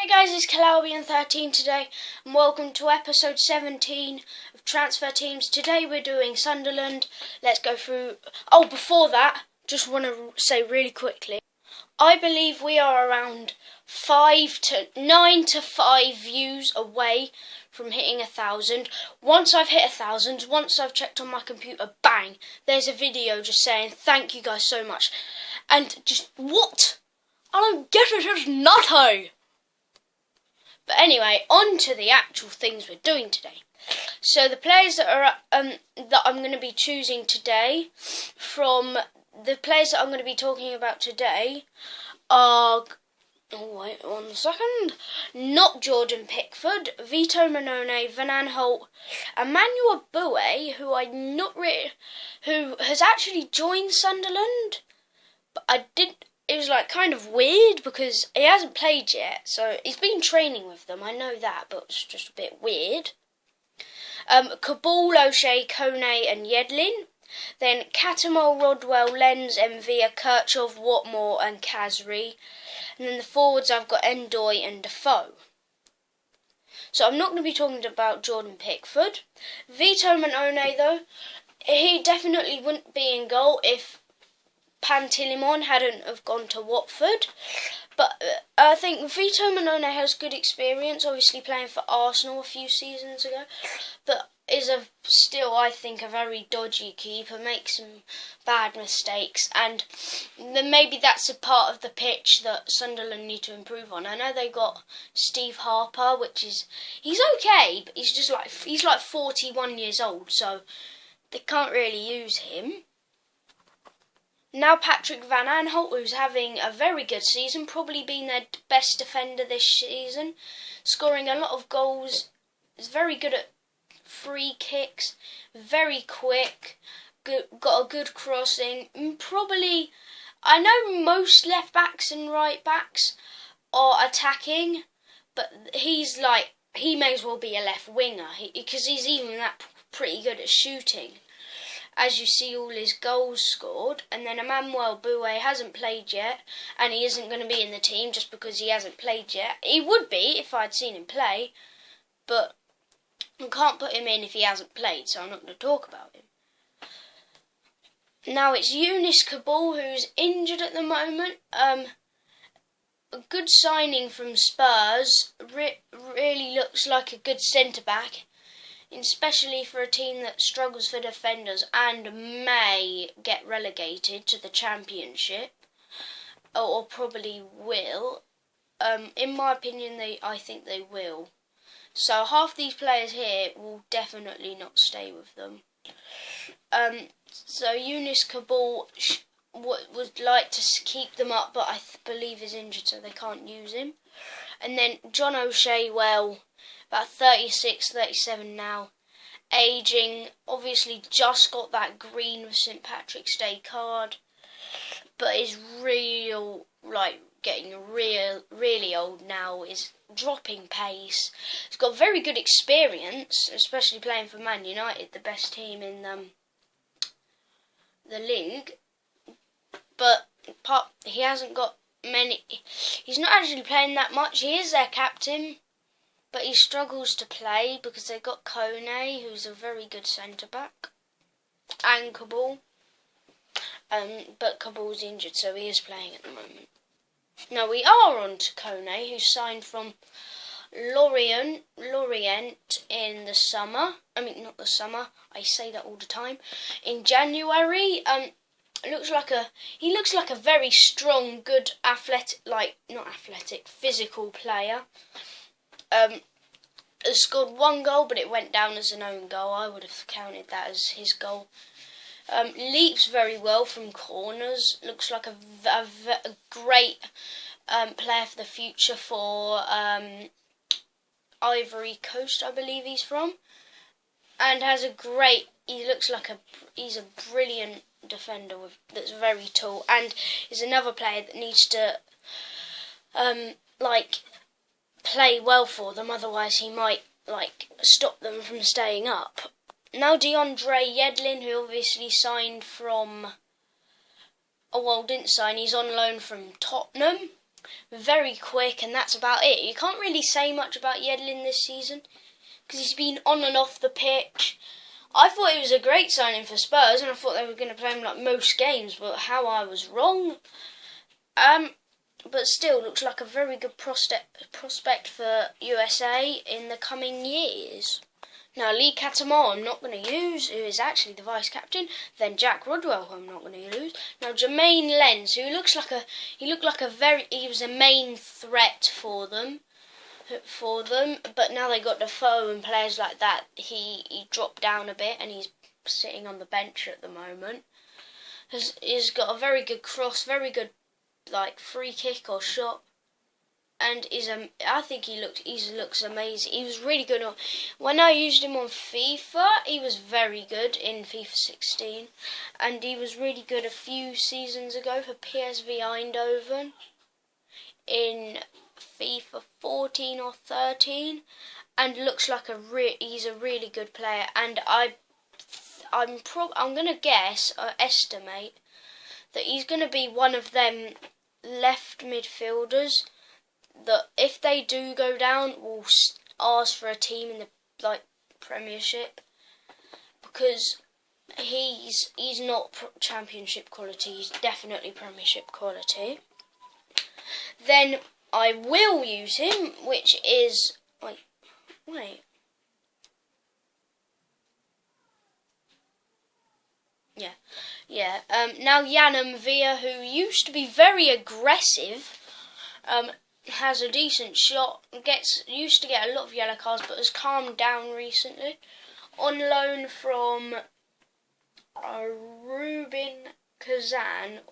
guys, it's Calabian13 today, and welcome to episode 17 of Transfer Teams. Today we're doing Sunderland. Let's go through... Oh, before that, just want to say really quickly, I believe we are around 9 to 5 views away from hitting 1,000. Once I've hit 1,000, once I've checked on my computer, bang, there's a video just saying thank you guys so much. And just, what? I don't get it, it's nutty. But anyway, on to the actual things we're doing today. So the players that are that I'm going to be choosing today, from the players that I'm going to be talking about today, are, oh wait 1 second, not Jordan Pickford, Vito Mannone, Van Aanholt, Emmanuel Boué, who has actually joined Sunderland, but it was like kind of weird because he hasn't played yet, so he's been training with them, I know that, but it's just a bit weird. Kabul, O'Shea, Kone and Yedlin. Then Catamol, Rodwell, Lenz, Envia, Kirchhoff, Watmore and Kazri. And then the forwards I've got Endoy and Defoe. So I'm not going to be talking about Jordan Pickford. Vito Mannone though, he definitely wouldn't be in goal if Pantilimon hadn't have gone to Watford, but I think Vito Mannone has good experience, obviously playing for Arsenal a few seasons ago, but is still, I think, a very dodgy keeper, makes some bad mistakes, and then maybe that's a part of the pitch that Sunderland need to improve on. I know they got Steve Harper, he's okay, but he's like 41 years old, so they can't really use him. Now Patrick Van Aanholt, who's having a very good season, probably been their best defender this season, scoring a lot of goals, is very good at free kicks, very quick, got a good crossing. Probably, I know most left backs and right backs are attacking, but he may as well be a left winger, because he's even that pretty good at shooting. As you see, all his goals scored. And then Emmanuel Boué hasn't played yet, and he isn't going to be in the team just because he hasn't played yet. He would be if I'd seen him play, but I can't put him in if he hasn't played, so I'm not going to talk about him. Now it's Younes Kabul, who's injured at the moment. A good signing from Spurs. Really looks like a good centre-back, especially for a team that struggles for defenders and may get relegated to the Championship, or probably will. In my opinion, I think they will. So half these players here will definitely not stay with them. So Younes Kabul would like to keep them up, but I believe is injured, so they can't use him. And then John O'Shea, well, about 36, 37 now, ageing, obviously just got that green with St Patrick's Day card, but is getting really old now, is dropping pace. He's got very good experience, especially playing for Man United, the best team in the league, but he hasn't got many, he's not actually playing that much. He is their captain, but he struggles to play because they've got Kone, who's a very good centre-back, and Kabul. But Kabul's injured, so he is playing at the moment. Now we are on to Kone, who signed from Lorient in the summer. I mean, not the summer, I say that all the time. In January, he looks like a very strong, good physical player. Has scored 1 goal, but it went down as an own goal. I would have counted that as his goal. Leaps very well from corners. Looks like a great player for the future for Ivory Coast, I believe he's from. And he's a brilliant defender that's very tall, and is another player that needs to play well for them, otherwise he might stop them from staying up. Now DeAndre Yedlin, who obviously signed from didn't sign, he's on loan from Tottenham. very quick, and that's about it. You can't really say much about Yedlin this season because he's been on and off the pitch. I thought he was a great signing for Spurs, and I thought they were going to play him like most games, but how I was wrong. But still, looks like a very good prospect for USA in the coming years. Now, Lee Catamar I'm not going to use, who is actually the vice-captain. Then Jack Rodwell, who I'm not going to use. Now, Jermaine Lenz, who he was a main threat for them. But now they got Defoe and players like that, he dropped down a bit and he's sitting on the bench at the moment. He's got a very good cross, very good free kick or shot, and I think he looks amazing. He was really good when I used him on FIFA. He was very good in FIFA 16, and he was really good a few seasons ago for PSV Eindhoven in FIFA 14 or 13, and looks like he's a really good player. And I'm gonna guess or estimate that he's gonna be one of them left midfielders that, if they do go down, will ask for a team in the Premiership, because he's not Championship quality. He's definitely Premiership quality. Then I will use him, which is wait. Yeah. Now Yanam Villa, who used to be very aggressive, has a decent shot. Used to get a lot of yellow cards, but has calmed down recently. On loan from Rubin Kazan,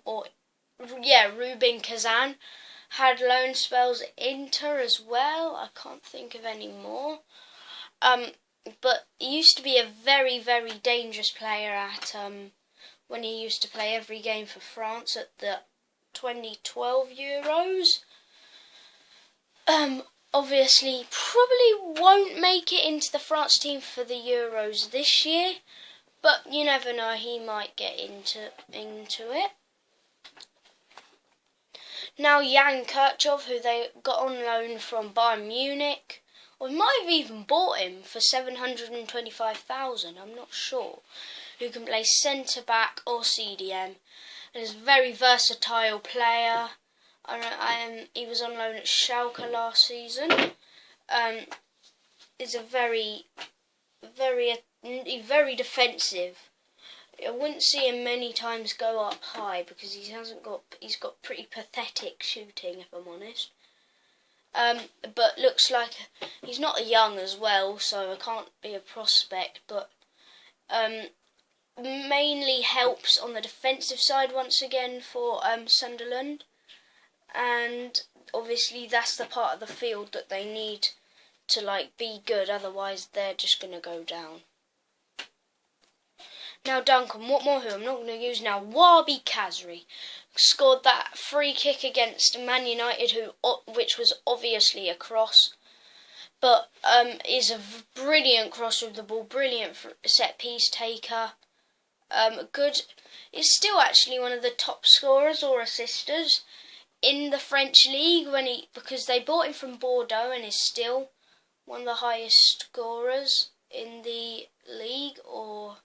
Rubin Kazan. Had loan spells at Inter as well. I can't think of any more. But he used to be a very, very dangerous player at when he used to play every game for France at the 2012 Euros. Obviously, probably won't make it into the France team for the Euros this year, but you never know, he might get into it. Now Jan Kirchhoff, who they got on loan from Bayern Munich, or might have even bought him for 725,000, I'm not sure, who can play centre-back or CDM, and is a very versatile player. He was on loan at Schalke last season. Is a very defensive. I wouldn't see him many times go up high because he's got pretty pathetic shooting, if I'm honest. But looks like he's not young as well, so I can't be a prospect, but mainly helps on the defensive side once again for Sunderland, and obviously that's the part of the field that they need to be good, otherwise they're just going to go down. Now Duncan Watmore, who I'm not going to use now, Wabi Kazri, scored that free kick against Man United, which was obviously a cross, but is a brilliant cross with the ball, brilliant set piece taker. Good. Is still actually one of the top scorers or assisters in the French league because they bought him from Bordeaux, and is still one of the highest scorers in the league, or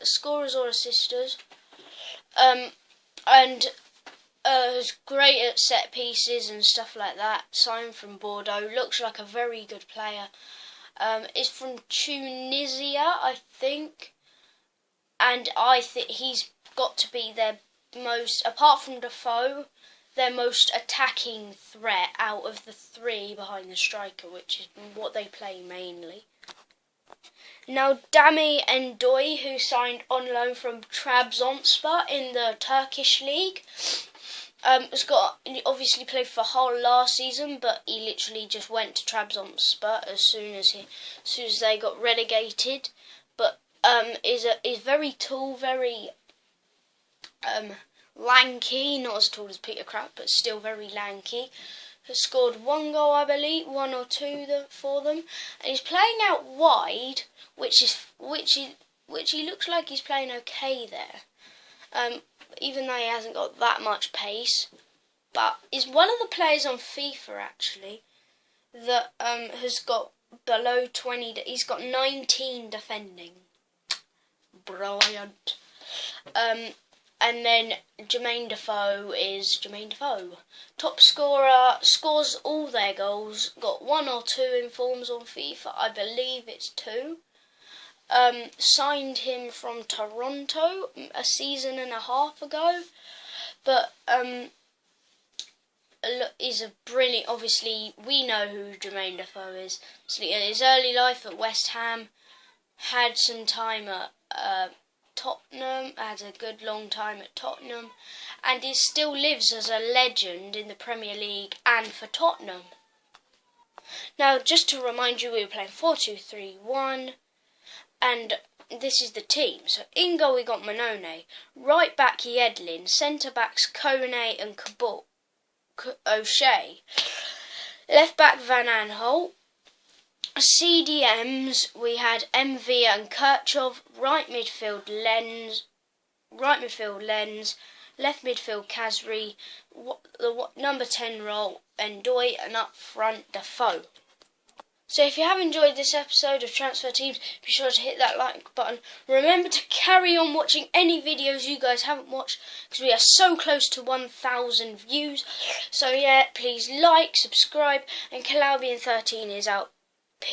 scorers or assisters. And is great at set pieces and stuff like that. Signed from Bordeaux, looks like a very good player. Is from Tunisia, I think. And I think he's got to be their most, apart from Defoe, their most attacking threat out of the three behind the striker, which is what they play mainly. Now Dami Endoy, who signed on loan from Trabzonspor in the Turkish league, he obviously played for Hull last season, but he literally just went to Trabzonspor as soon as they got relegated. But is very tall, very lanky, not as tall as Peter Crouch, but still very lanky. Has scored one goal, I believe, one or two for them, and he's playing out wide, which he looks like he's playing okay there. Even though he hasn't got that much pace, but is one of the players on FIFA actually that has got below 20. He's got 19 defending. Brilliant. And then Jermaine Defoe is Jermaine Defoe. Top scorer, scores all their goals. Got 1 or 2 informs on FIFA. I believe it's 2. Signed him from Toronto a season and a half ago. But is a brilliant. Obviously, we know who Jermaine Defoe is. In his early life at West Ham, had some time at Tottenham, had a good long time at Tottenham, and he still lives as a legend in the Premier League and for Tottenham. Now, just to remind you, we were playing 4-2-3-1, and this is the team. So in goal we got Manone, right back Yedlin, centre backs Kone and O'Shea, left back Van Aanholt. CDMs we had MV and Kirchhoff, right midfield Lens, left midfield Kazri, the number 10 role Ndoye, and up front Defoe. So if you have enjoyed this episode of Transfer Teams, be sure to hit that like button. Remember to carry on watching any videos you guys haven't watched, because we are so close to 1,000 views. So yeah, please like, subscribe, and Calabian13 is out.